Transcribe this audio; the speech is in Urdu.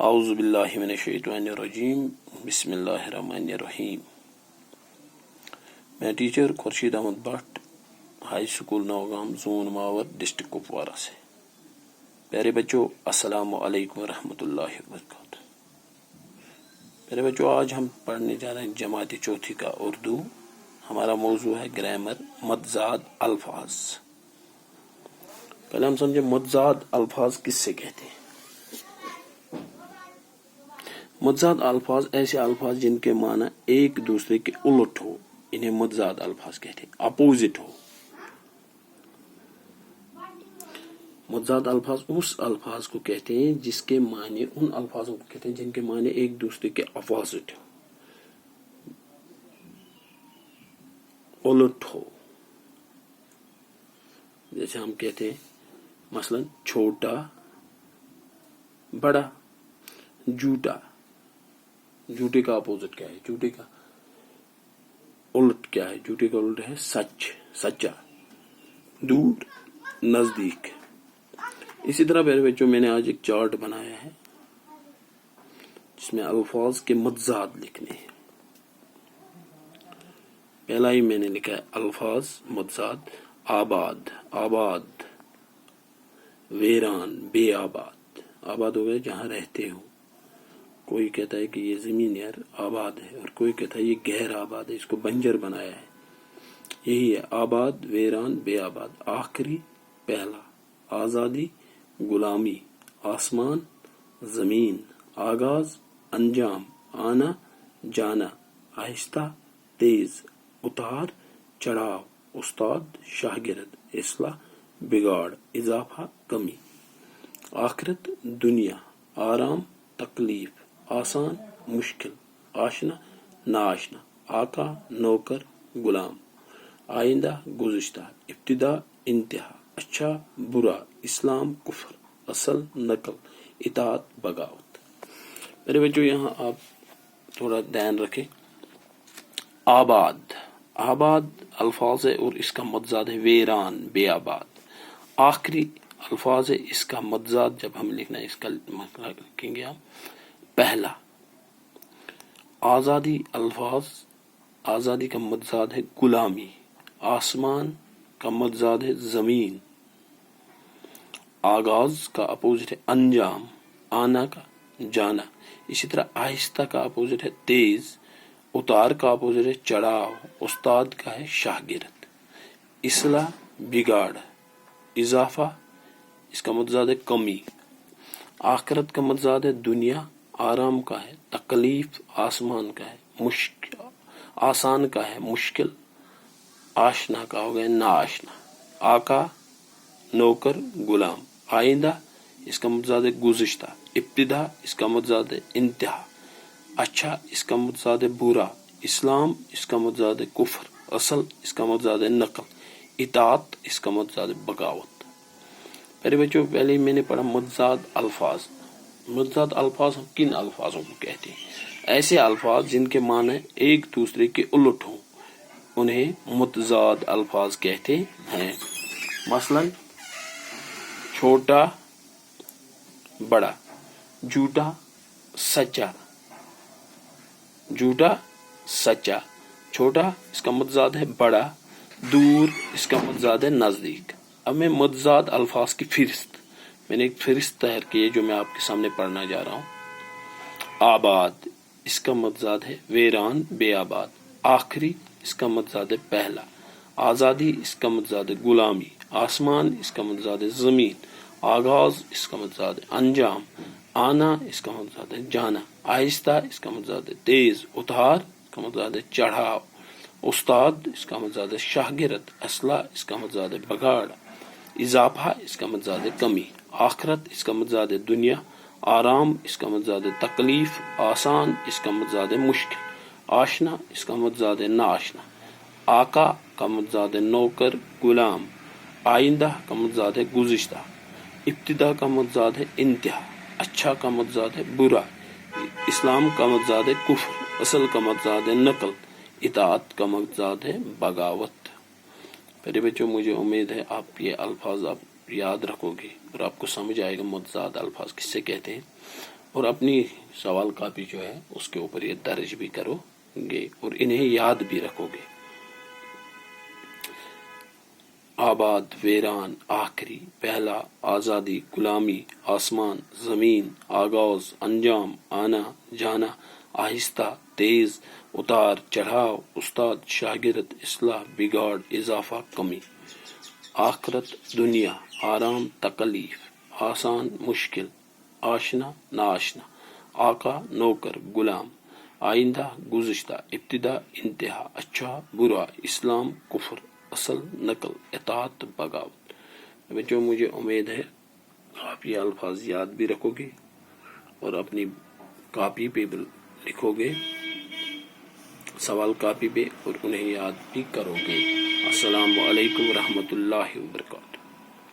اعوذ باللہ من الشیطان الرجیم بسم اللہ الرحمن الرحیم۔ میں teacher Khursheed Ahmad Butt, high school Nowgam, zone Mawar, district Kupwara سے۔ پیارے بچوں، السلام علیکم ورحمۃ اللہ وبرکاتہ۔ پیارے بچوں، آج ہم پڑھنے جا رہے ہیں جماعت چوتھی کا اردو۔ ہمارا موضوع ہے گرامر، متضاد الفاظ۔ پہلے ہم سمجھے متضاد الفاظ کس سے کہتے ہیں۔ متضاد الفاظ ایسے الفاظ جن کے معنی ایک دوسرے کے الٹ ہو، انہیں متضاد الفاظ کہتے ہیں، اپوزٹ ہو۔ متضاد الفاظ اس الفاظ کو کہتے ہیں جس کے معنی، ان الفاظوں کو کہتے ہیں جن کے معنی ایک دوسرے کے اپوزٹ ہو، الٹ ہو۔ جیسے ہم کہتے ہیں مثلا چھوٹا، بڑا، جھوٹا۔ جھوٹے کا اپوزٹ کیا ہے؟ جھوٹے کا الٹ کیا ہے؟ جھوٹے کا الٹ ہے سچ، سچا، دور، نزدیک۔ اسی طرح میرے بچوں، میں نے آج ایک چارٹ بنایا ہے جس میں الفاظ کے متضاد لکھنے ہیں۔ پہلا ہی میں نے لکھا ہے الفاظ متضاد: آباد، آباد، ویران، بے آباد۔ آباد ہو گئے جہاں رہتے ہو۔ کوئی کہتا ہے کہ یہ زمین یار آباد ہے، اور کوئی کہتا ہے یہ غیر آباد ہے، اس کو بنجر بنایا ہے۔ یہی ہے آباد، ویران، بے آباد۔ آخری، پہلا، آزادی، غلامی، آسمان، زمین، آغاز، انجام، آنا، جانا، آہستہ، تیز، اتار، چڑھاؤ، استاد، شاگرد، اصلاح، بگاڑ، اضافہ، کمی۔ آخرت، دنیا، آرام، تکلیف، آسان، مشکل، آشنا، ناآشنا، آقا، نوکر، غلام، آئندہ، گزشتہ، ابتدا، انتہا، اچھا، برا، اسلام، کفر، اصل، نقل، اطاعت، بغاوت۔ میرے بچوں، یہاں آپ تھوڑا دھیان رکھیں۔ آباد، آباد الفاظ ہے اور اس کا متضاد ہے ویران، بے آباد۔ آخری الفاظ ہے، اس کا متضاد جب ہم لکھنا ہے، اس کا لکھیں گے ہم پہلا۔ آزادی الفاظ، آزادی کا متضاد ہے غلامی۔ آسمان کا متضاد ہے زمین۔ آغاز کا اپوزٹ ہے انجام، آنا کا جانا۔ اسی طرح آہستہ کا اپوزٹ ہے تیز، اتار کا اپوزٹ ہے چڑھاؤ، استاد کا ہے شاگرد، اصلاح، بگاڑ، اضافہ، اس کا متضاد ہے کمی۔ آخرت کا متضاد ہے دنیا، آرام کا ہے تکلیف، آسمان کا ہے مشکل، آسان کا ہے مشکل، آشنا کا ہو گیا ناآشنا، آقا، نوکر، غلام۔ آئندہ، اس کا متضاد ہے گزشتہ۔ ابتدا، اس کا متضاد ہے انتہا۔ اچھا، اس کا متضاد ہے برا۔ اسلام، اس کا متضاد ہے کفر۔ اصل، اس کا متضاد ہے نقل۔ اطاعت، اس کا متضاد ہے بغاوت۔ میرے بچوں، پہلے میں نے پڑھا متضاد الفاظ۔ متضاد الفاظ کن الفاظوں کو کہتے ہیں؟ ایسے الفاظ جن کے معنی ایک دوسرے کے الٹ ہوں، انہیں متضاد الفاظ کہتے ہیں۔ مثلا چھوٹا، بڑا، جھوٹا، سچا، جھوٹا، سچا۔ چھوٹا، اس کا متضاد ہے بڑا، دور، اس کا متضاد ہے نزدیک۔ اب میں متضاد الفاظ کی فہرست، میں نے ایک فہرست تیار کی ہے جو میں آپ کے سامنے پڑھنا جا رہا ہوں۔ آباد، اس کا متضاد ہے ویران، بے آباد۔ آخری، اس کا متضاد ہے پہلا۔ آزادی، اس کا متضاد ہے غلامی۔ آسمان، اس کا متضاد ہے زمین۔ آغاز، اس کا متضاد ہے انجام۔ آنا، اس کا متضاد ہے جانا۔ آہستہ، اس کا متضاد ہے تیز۔ اتار، اس کا متضاد ہے چڑھاؤ۔ استاد، اس کا متضاد ہے شاگرد۔ اصلاح، اس کا متضاد ہے بگاڑ۔ اضافہ، اس کا متضاد ہے کمی۔ آخرت، اس کا متضاد ہے دنیا۔ آرام، اس کا متضاد ہے تکلیف۔ آسان، اس کا متضاد ہے مشکل۔ آشنا، اس کا متضاد ہے ناآشنا۔ آقا کا متضاد ہے نوکر، غلام۔ آئندہ کا متضاد ہے گزشتہ۔ ابتدا کا متضاد ہے انتہا۔ اچھا کا متضاد ہے برا۔ اسلام کا متضاد ہے کفر۔ اصل کا متضاد ہے نقل۔ اطاعت کا متضاد ہے بغاوت۔ میرے بچوں، مجھے امید ہے آپ یہ الفاظ آپ یاد رکھو گے اور آپ کو سمجھ آئے گا متضاد الفاظ کس سے کہتے ہیں۔ اور اپنی سوال کاپی جو ہے اس کے اوپر یہ درج بھی کرو گے اور انہیں یاد بھی رکھو گے. آباد، ویران، آخری، پہلا، آزادی، غلامی، آسمان، زمین، آغاز، انجام، آنا، جانا، آہستہ، تیز، اتار چڑھاؤ، استاد، شاگرد، اصلاح، بگاڑ، اضافہ، کمی. آخرت، دنیا، آرام، تکلیف، آسان، مشکل، آشنا، ناشنا، آقا، نوکر، غلام، آئندہ، گزشتہ، ابتدا، انتہا، اچھا، برا، اسلام، کفر، اصل، نقل، اطاعت، بغاوت. بچوں مجھے امید ہے آپ یہ الفاظ یاد بھی رکھو گے اور اپنی کاپی پہ بھی لکھو گے، سوال کاپی پہ، اور انہیں یاد بھی کرو گے. السلام علیکم ورحمۃ اللہ وبرکاتہ.